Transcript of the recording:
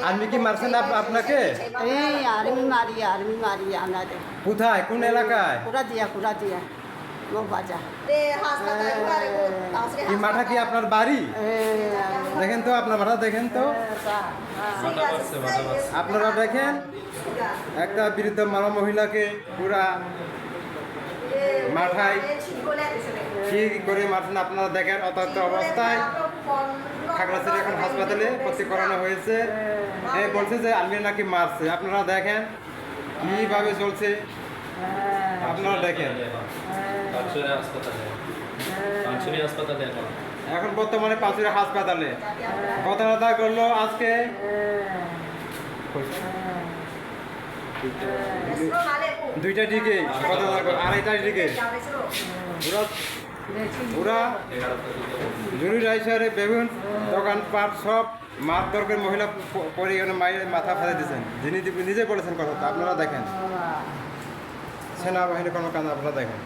Army কি মারছেন আপনাকে? এই আর্মি মারি আমাদের। কোথায়, কোন এলাকায়? কুড়া দিয়া বাজার। এই মাঠা কি আপনার বাড়ি? দেখেন তো আপনার মাঠা, দেখেন তো আপনারা দেখেন, একটা বৃদ্ধ মহিলাকে পুরা মাথায় কি করে মারছেন আপনারা দেখেন। অত্যন্ত অবস্থায় খাগড়াছড়ি এখন হাসপাতালে ভর্তি করানো হয়েছে। বলছে যে আর্মি নাকি মারছে। আপনারা দেখেন কিভাবে চলছে, আপনারা দেখেন। এখন বর্তমানে পাঁচুরা হাসপাতালে কথা করলো আজকে দুইটার দিকে, আড়াইটার দিকে ওরা জরুরি রাইসারে বেগুন দোকানপাট সব মার তর্কের মহিলা পরে মায়ের মাথা ফেলে দিয়েছেন। যিনি নিজে বলেছেন কথাটা, আপনারা দেখেন। সেনাবাহিনী কোনো কাজ আপনারা দেখেন।